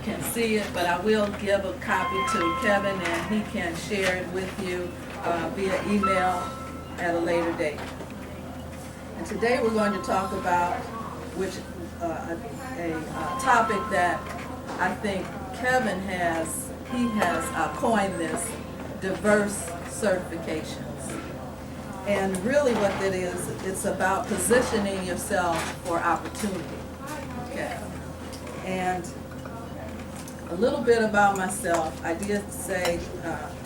can see it, but I will give a copy to Kevin and he can share it with you via email at a later date. And today we're going to talk about a topic that I think Kevin has coined this, diverse certifications. And really what that is, it's about positioning yourself for opportunity. Okay. And a little bit about myself. I did say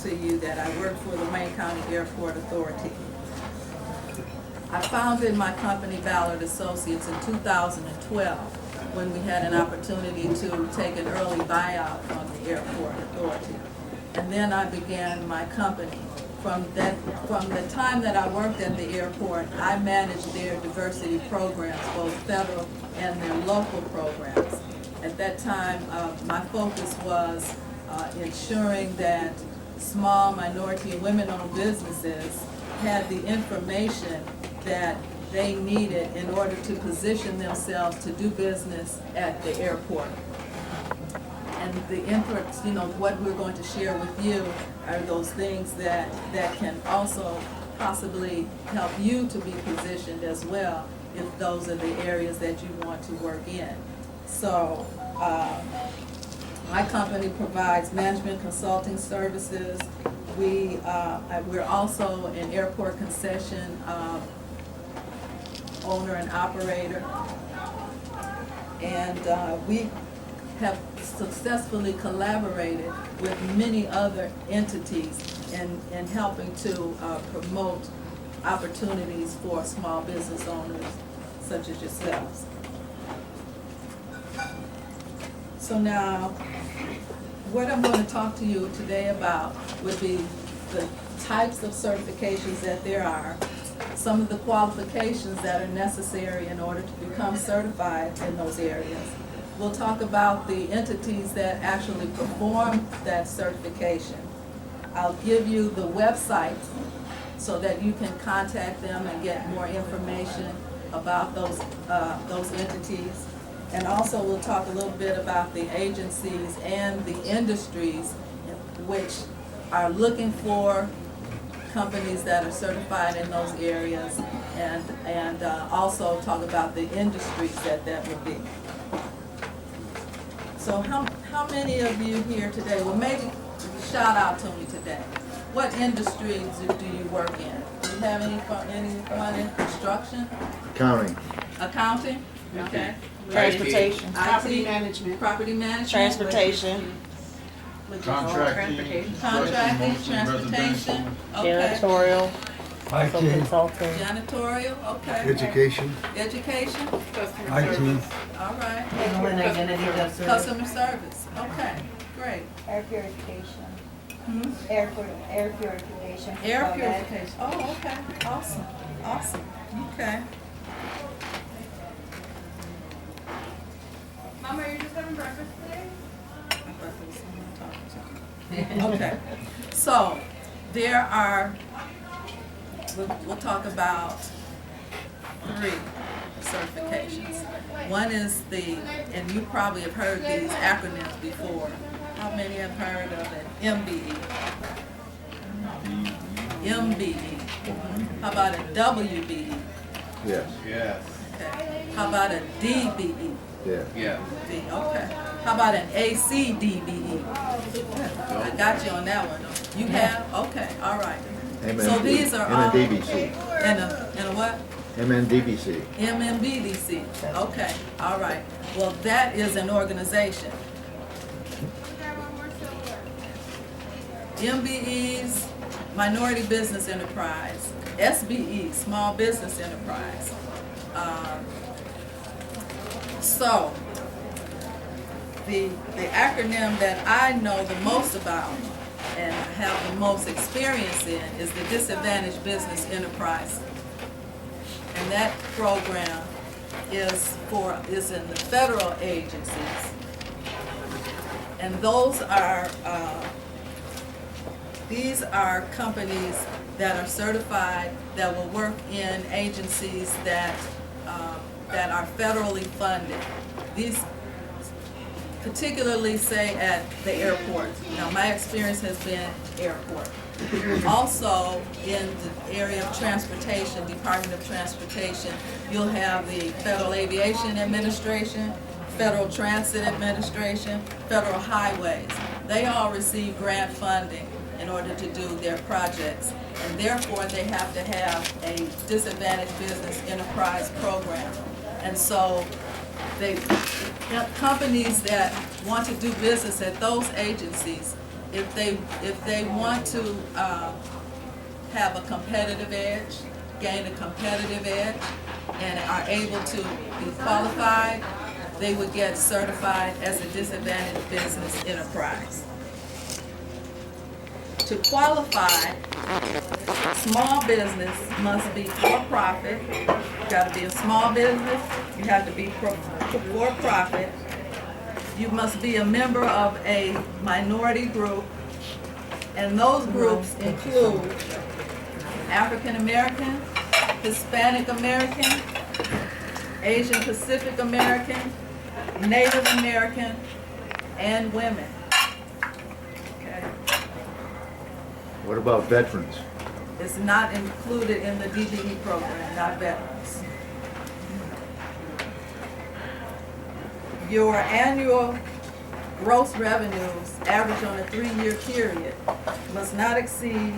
to you that I work for the Wayne County Airport Authority. I founded my company, Ballard Associates, in 2012 when we had an opportunity to take an early buyout from the Airport Authority. And then I began my company. From the time that I worked at the airport, I managed their diversity programs, both federal and their local programs. At that time, my focus was ensuring that small minority and women-owned businesses had the information that they needed in order to position themselves to do business at the airport. And the inputs, what we're going to share with you are those things that can also possibly help you to be positioned as well if those are the areas that you want to work in. So my company provides management consulting services. We're also an airport concession owner and operator. And we have successfully collaborated with many other entities in helping to promote opportunities for small business owners such as yourselves. So now, what I'm going to talk to you today about would be the types of certifications that there are, some of the qualifications that are necessary in order to become certified in those areas. We'll talk about the entities that actually perform that certification. I'll give you the website so that you can contact them and get more information about those entities. And also we'll talk a little bit about the agencies and the industries which are looking for companies that are certified in those areas, and also talk about the industries that would be. So how many of you here today, well maybe shout out to me today. What industries do you work in? Do you have anyone in construction? Accounting. Accounting? Okay. Transportation. Property management. Property management. Transportation. Contracting. Transportation. Okay. Janitorial. Some consulting. Janitorial, okay. Education. Education, IT. all right. Handling identity theft. Customer service, okay, great. Air purification. Hmm? Air purification. Air purification, oh, okay, awesome, okay. Mama, you're just having breakfast today? I thought there was someone talking to me. Okay, so there are, we'll talk about 3 certifications. One is and you probably have heard these acronyms before. How many have heard of it? MBE. MBE. How about a WBE? Yes. Yes. Okay. How about a DBE? Yeah. Yeah. D, okay. How about an ACDBE? I got you on that one. You have? Okay, all right. So these are all. MNDBC. And a what? MNDBC. MMBDC. Okay, all right. Well, that is an organization. MBEs, Minority Business Enterprise. SBE, Small Business Enterprise. So, the acronym that I know the most about and have the most experience in is the Disadvantaged Business Enterprise. And that program is in the federal agencies. And these are companies that are certified that will work in agencies that are federally funded. particularly say at the airport. Now, my experience has been airport. Also, in the area of transportation, Department of Transportation, you'll have the Federal Aviation Administration, Federal Transit Administration, Federal Highways. They all receive grant funding in order to do their projects, and therefore they have to have a disadvantaged business enterprise program. And so companies that want to do business at those agencies, if they want to have a competitive edge, gain a competitive edge, and are able to be qualified, they would get certified as a disadvantaged business enterprise. To qualify, small business must be for-profit. You got to be a small business. You have to be for-profit. You must be a member of a minority group, and those groups include African American, Hispanic American, Asian Pacific American, Native American, and women. Okay. What about veterans? It's not included in the DBE program, not veterans. Your annual gross revenues average on a 3-year period must not exceed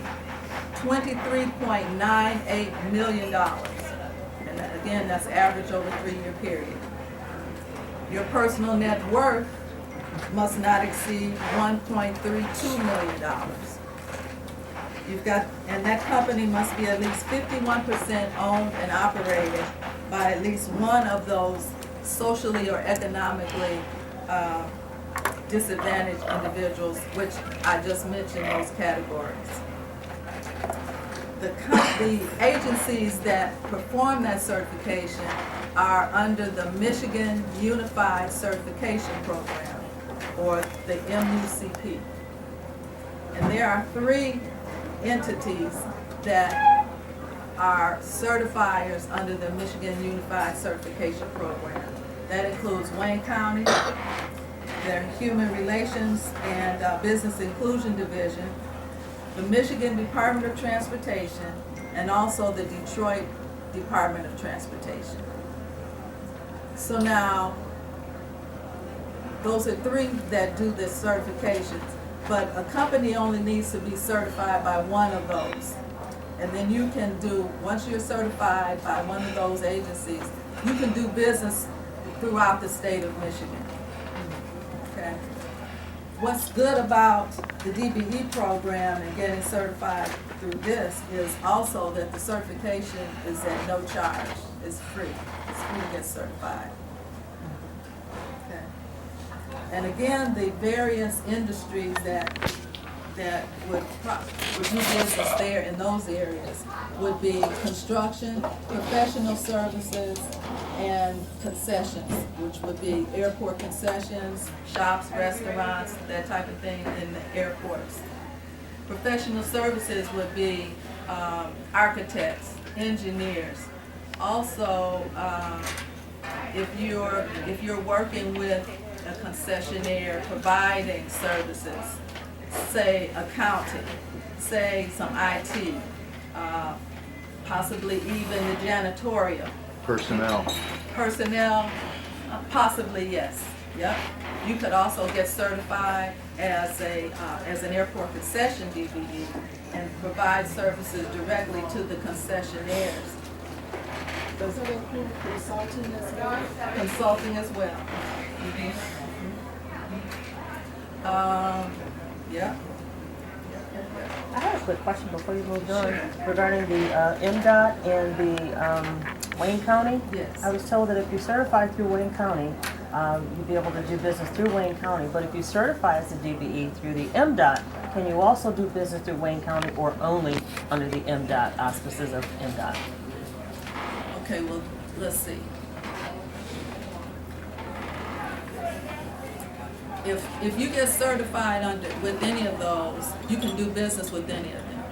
$23.98 million. And again, that's average over a 3-year period. Your personal net worth must not exceed $1.32 million. And that company must be at least 51% owned and operated by at least one of those socially or economically disadvantaged individuals, which I just mentioned those categories. The agencies that perform that certification are under the Michigan Unified Certification Program, or the MUCP. And there are 3 entities that are certifiers under the Michigan Unified Certification Program. That includes Wayne County, their Human Relations and Business Inclusion Division, the Michigan Department of Transportation, and also the Detroit Department of Transportation. So now, those are 3 that do this certifications, but a company only needs to be certified by one of those. And then you can do, once you're certified by one of those agencies, you can do business throughout the state of Michigan. Okay. What's good about the DBE program and getting certified through this is also that the certification is at no charge. It's free. It's free to get certified. Okay. And again, the various industries that would do business there in those areas would be construction, professional services, and concessions, which would be airport concessions, shops, restaurants, that type of thing in the airports. Professional services would be architects, engineers. Also, if you're working with a concessionaire providing services, say accounting, say some IT, possibly even the janitorial. Personnel. Personnel, possibly yes. Yep. You could also get certified as an airport concession DBE and provide services directly to the concessionaires. Does it include consulting as well? Consulting as well. Yeah. I have a quick question before you move on regarding the MDOT and the Wayne County. Yes. I was told that if you certify through Wayne County, you'd be able to do business through Wayne County. But if you certify as a DBE through the MDOT, can you also do business through Wayne County or only under the MDOT auspices of MDOT? Okay, well, let's see. If you get certified with any of those, you can do business with any of them.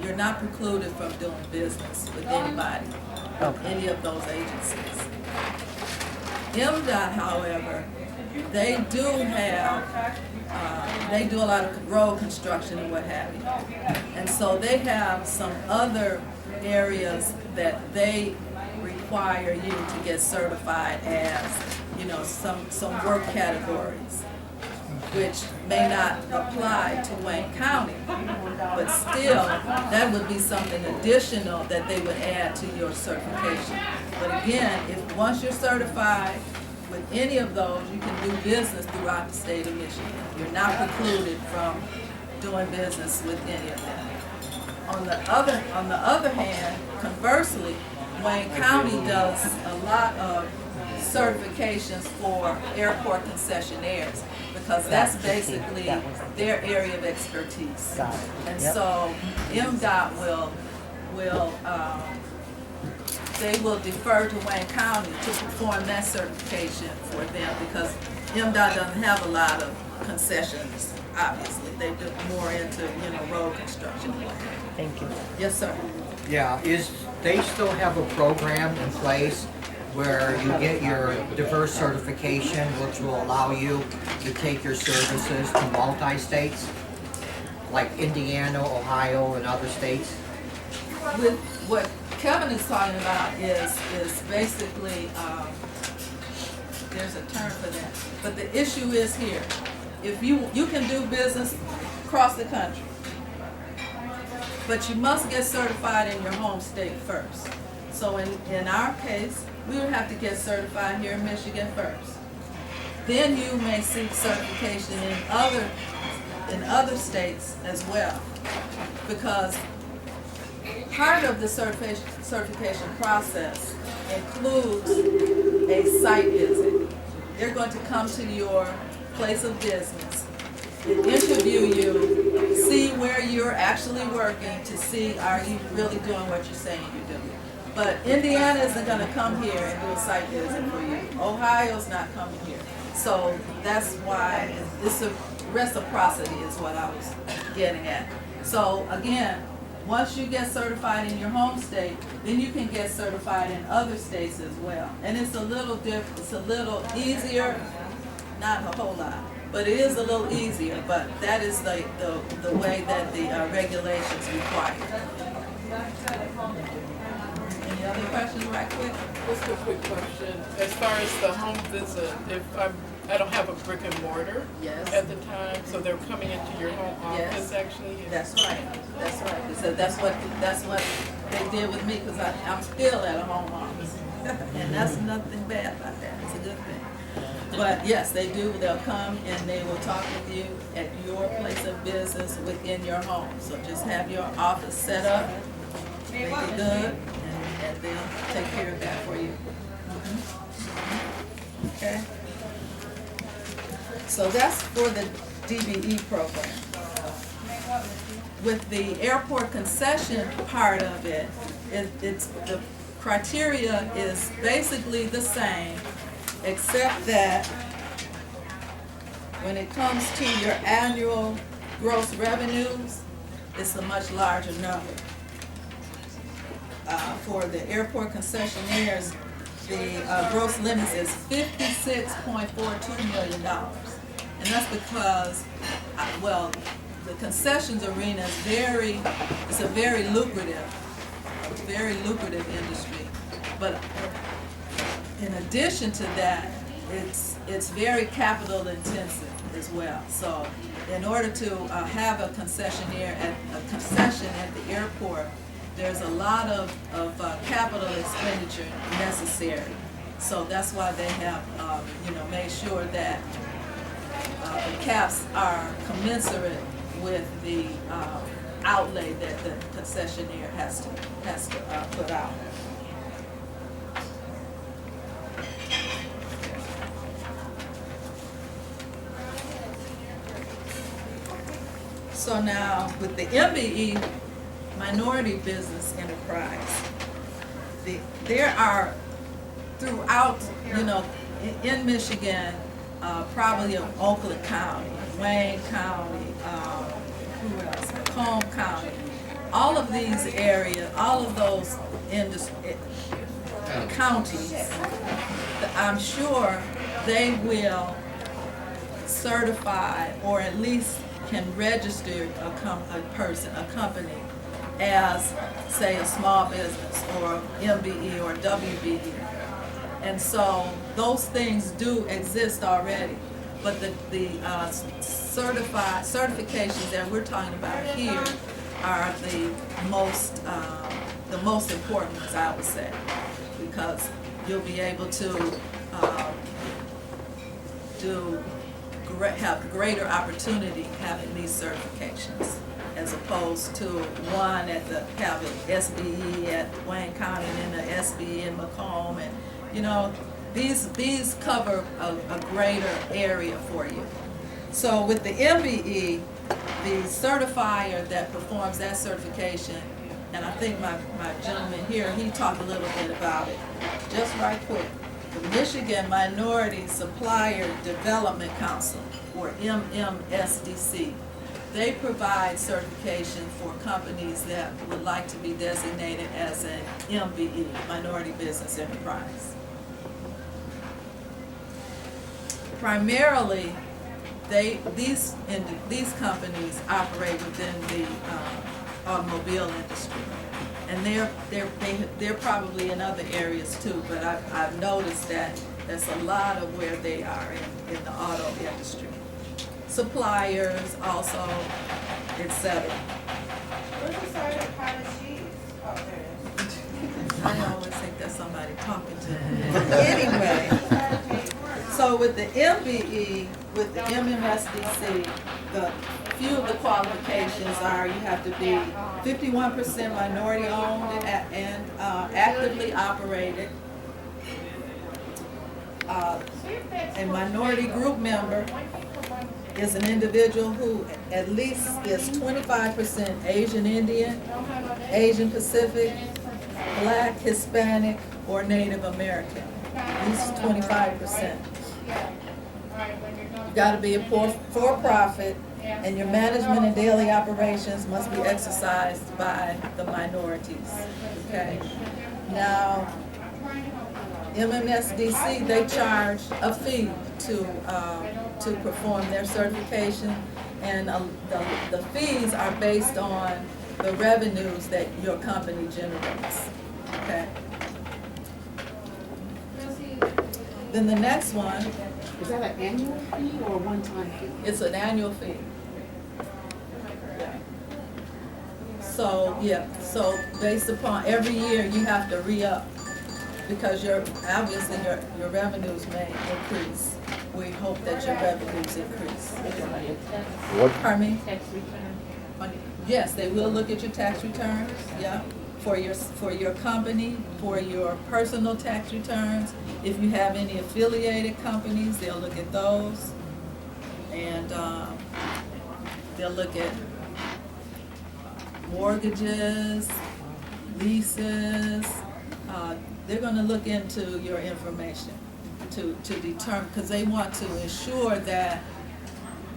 You're not precluded from doing business with anybody, any of those agencies. MDOT, however, they do have, they do a lot of road construction and what have you. And so they have some other areas that they require you to get certified as, you know, some work categories, which may not apply to Wayne County, but still, that would be something additional that they would add to your certification. But again, if once you're certified with any of those, you can do business throughout the state of Michigan. You're not precluded from doing business with any of them. On the other hand, conversely, Wayne County does a lot of certifications for airport concessionaires, because that's basically their area of expertise. Got it. And Yep. so MDOT they will defer to Wayne County to perform that certification for them, because MDOT doesn't have a lot of concessions, obviously. They do more into, you know, road construction. Thank you. Yes, sir. Yeah, they still have a program in place where you get your diverse certification, which will allow you to take your services to multi-states, like Indiana, Ohio, and other states? With what Kevin is talking about is basically, there's a term for that. But the issue is here, if you can do business across the country, but you must get certified in your home state first. So in our case, we would have to get certified here in Michigan first. Then you may seek certification in other states as well, because part of the certification process includes a site visit. They're going to come to your place of business, interview you, see where you're actually working, to see are you really doing what you're saying you're doing. But Indiana isn't going to come here and do a site visit for you. Ohio's not coming here. So that's why it's a reciprocity is what I was getting at. So again, once you get certified in your home state, then you can get certified in other states as well. And it's a little different, it's a little easier, not a whole lot, but it is a little easier, but that is the way that the regulations require. Any other questions right quick? Just a quick question. As far as the home visit, if I don't have a brick and mortar Yes. at the time, so they're coming into your home Yes. office actually? That's right. That's right. So that's what they did with me, because I'm still at a home office, and that's nothing bad about that. It's a good thing. But yes, they do. They'll come and they will talk with you at your place of business within your home. So just have your office set up, make it good, and they'll take care of that for you. Okay. So that's for the DBE program. With the airport concession part of it, it's the criteria is basically the same, except that when it comes to your annual gross revenues, it's a much larger number. For the airport concessionaires, the gross limit is $56.42 million. And that's because, well, the concessions arena is it's a very lucrative industry. But in addition to that, it's very capital intensive as well. So in order to have a concession at the airport, there's a lot of capital expenditure necessary. So that's why they have made sure that the caps are commensurate with the outlay that the concessionaire has to put out. So now with the MBE, minority business enterprise, there are throughout, in Michigan, probably in Oakland County, Wayne County, who else? Macomb County. All of these areas, all of those counties, I'm sure they will certify or at least can register a person, a company, as, say, a small business or MBE or WBE. And so those things do exist already. But the certifications that we're talking about here are the most important ones, I would say, because you'll be able to have greater opportunity having these certifications, as opposed to one at the having SBE at Wayne County and then the SBE in Macomb, and these cover a greater area for you. So with the MBE, the certifier that performs that certification, and I think my gentleman here, he talked a little bit about it, just right quick. The Michigan Minority Supplier Development Council, or MMSDC, they provide certification for companies that would like to be designated as an MBE, Minority Business Enterprise. Primarily, these companies operate within the automobile industry, and they're probably in other areas too. But I've noticed that that's a lot of where they are in the auto industry. Suppliers also, etc. Where's the side of cottage cheese? Oh, there it is. I always think that's somebody talking to me. Anyway, so with the MBE, with the MMSDC, the few of the qualifications are you have to be 51% minority owned and actively operated. A minority group member is an individual who at least is 25% Asian Indian, Asian Pacific, Black, Hispanic, or Native American. At least 25%. You got to be a for-profit, and your management and daily operations must be exercised by the minorities. Okay. Now, MMSDC, they charge a fee to perform their certification, and the fees are based on the revenues that your company generates. Okay. Then the next one. Is that an annual fee or a one-time fee? It's an annual fee. So so based upon every year you have to re-up, because obviously your revenues may increase. We hope that your revenues increase. What? Pardon me? Yes, they will look at your tax returns, yeah, for your company, for your personal tax returns. If you have any affiliated companies, they'll look at those. And they'll look at mortgages, leases. They're going to look into your information to determine, because they want to ensure that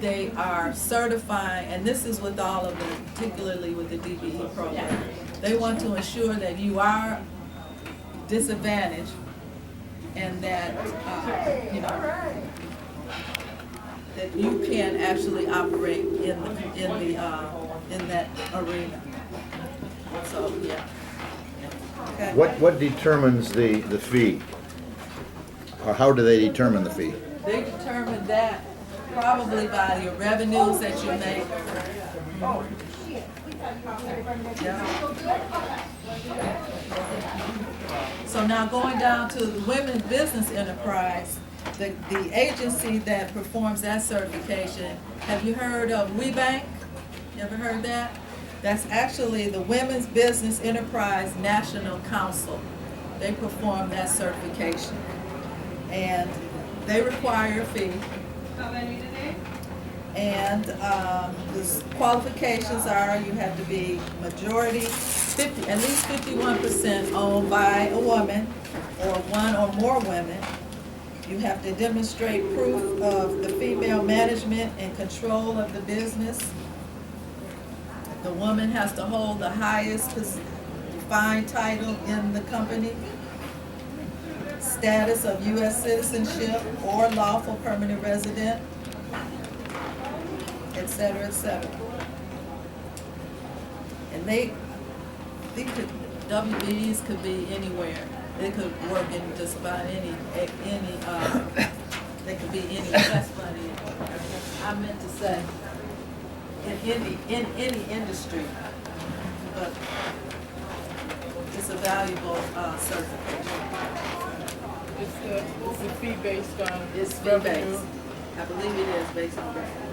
they are certifying, and this is with all of them, particularly with the DBE program. They want to ensure that you are disadvantaged and that that you can actually operate in that arena. So yeah. Okay. What determines the fee? Or how do they determine the fee? They determine that probably by your revenues that you make. Yeah. So now going down to the Women's Business Enterprise, the agency that performs that certification, have you heard of WeBank? You ever heard that? That's actually the Women's Business Enterprise National Council. They perform that certification. And they require a fee. And the qualifications are you have to be majority, at least 51% owned by a woman or one or more women. You have to demonstrate proof of the female management and control of the business. The woman has to hold the highest defined title in the company. Status of U.S. citizenship or lawful permanent resident. cetera, et cetera. And WBEs could be anywhere. They could work in just about any, they could be any, that's funny. I meant to say, in any industry, but it's a valuable certification. Is the fee based on It's revenue? fee-based. I believe it is based on revenue.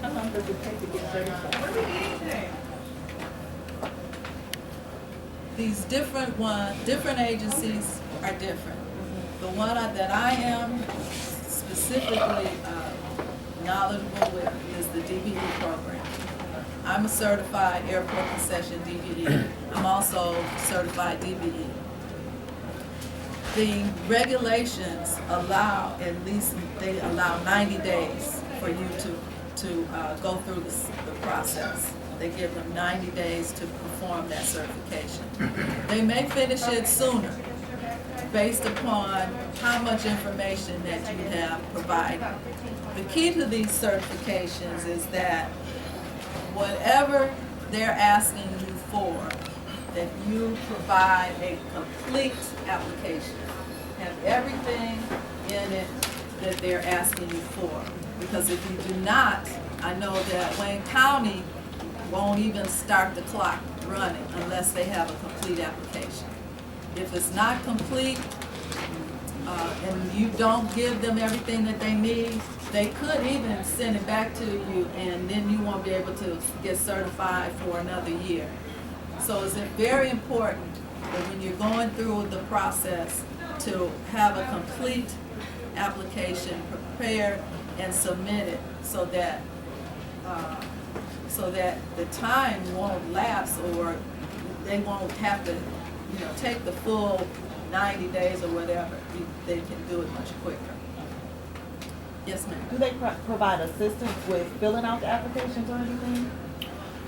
How long does it take to get certified? What are we eating today? These different agencies are different. The one that I am specifically knowledgeable with is the DBE program. I'm a certified airport concession DBE. I'm also certified DBE. The regulations allow, at least they allow 90 days for you to go through the process. They give them 90 days to perform that certification. They may finish it sooner based upon how much information that you have provided. The key to these certifications is that whatever they're asking you for, that you provide a complete application. Have everything in it that they're asking you for. Because if you do not, I know that Wayne County won't even start the clock running unless they have a complete application. If it's not complete, and you don't give them everything that they need, they could even send it back to you, and then you won't be able to get certified for another year. So it's very important that when you're going through the process to have a complete application prepared and submitted so that the time won't lapse, or they won't have to, take the full 90 days or whatever. They can do it much quicker. Yes, ma'am. Do they provide assistance with filling out the applications or anything?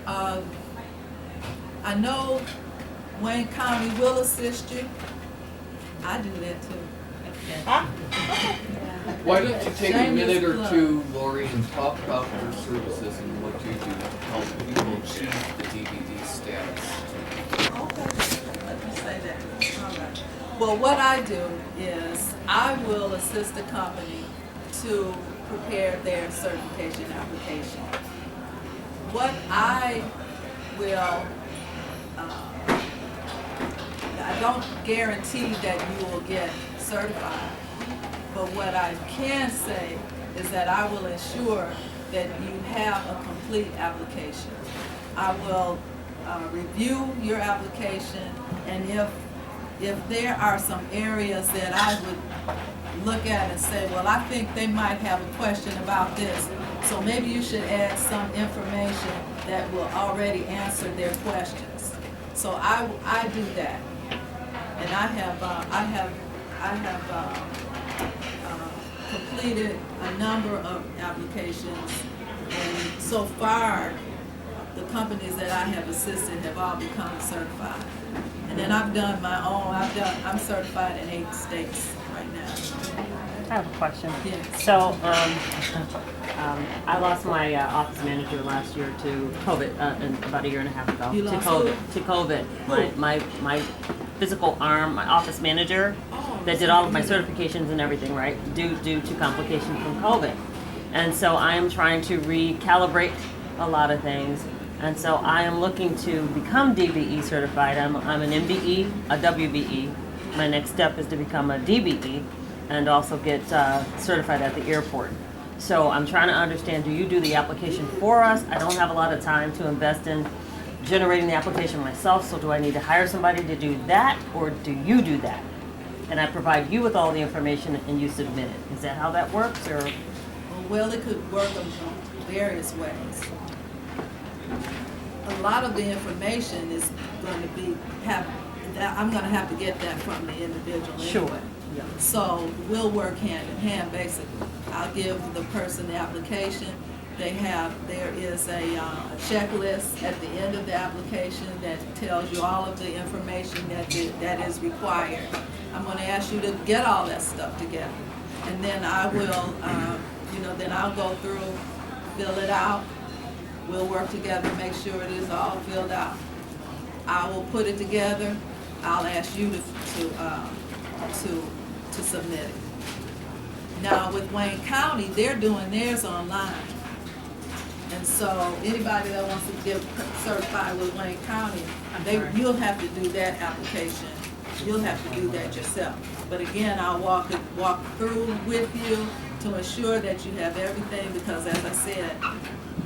I know Wayne County will assist you. I do that too. Why don't you take a Shameless minute or plug. two, Lori, and talk about your services and what you do to help people achieve the DVD status? Okay, let me say that. All right. Well, what I do is I will assist the company to prepare their certification application. What I will, I don't guarantee that you will get certified, but what I can say is that I will ensure that you have a complete application. I will review your application, and if there are some areas that I would look at and say, well, I think they might have a question about this, so maybe you should add some information that will already answer their questions. So I do that, and I have completed a number of applications, and so far companies that I have assisted have all become certified. And then I've done my own, I'm certified in 8 states right now. I have a question. Yes. So, I lost my office manager last year to COVID, about a year and a half ago. You to lost COVID. who? To COVID. Who? My physical arm, my office manager that did all of my certifications and everything, right? Due to complications from COVID. And so I am trying to recalibrate a lot of things. And so I am looking to become DBE certified. I'm an MBE, a WBE. My next step is to become a DBE and also get certified at the airport. So I'm trying to understand, do you do the application for us? I don't have a lot of time to invest in generating the application myself, so do I need to hire somebody to do that, or do you do that? And I provide you with all the information and you submit it. Is that how that works, or? Well, it could work in various ways. A lot of the information is going to be, I'm going to have to get that from the individual. Sure. Anyway. Yeah. So we'll work hand in hand, basically. I'll give the person the application. There is a checklist at the end of the application that tells you all of the information that is required. I'm gonna ask you to get all that stuff together. And then I will, then I'll go through, fill it out. We'll work together, make sure it is all filled out. I will put it together. I'll ask you to submit it. Now with Wayne County, they're doing theirs online. And so anybody that wants to get certified with Wayne County, you'll have to do that application. You'll have to do that yourself. But again, I'll walk through with you to ensure that you have everything, because as I said,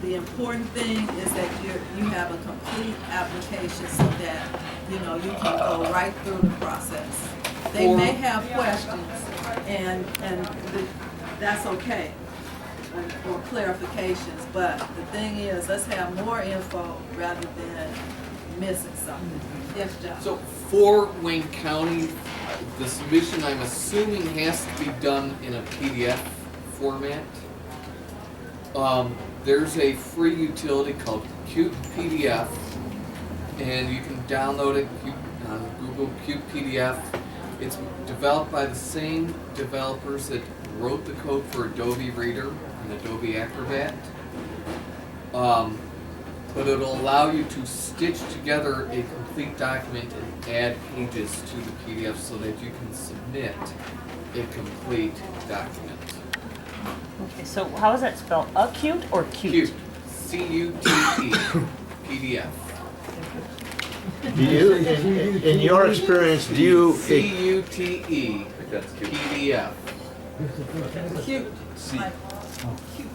the important thing is that you have a complete application so that, you can go right through the process. They may have questions, and that's okay, or clarifications, but the thing is, let's have more info rather than missing something. Yes, John? So for Wayne County, the submission, I'm assuming, has to be done in a PDF format. There's a free utility called Qt PDF, and you can download it on Google Qt PDF. It's developed by the same developers that wrote the code for Adobe Reader and Adobe Acrobat. But it'll allow you to stitch together a complete document and add pages to the PDF so that you can submit a complete document. Okay, so how is that spelled? Acute or cute? Qt, C-U-T-E, PDF. Do you, in your experience, do you, C-U-T-E, PDF. Cute. C- Like, cute.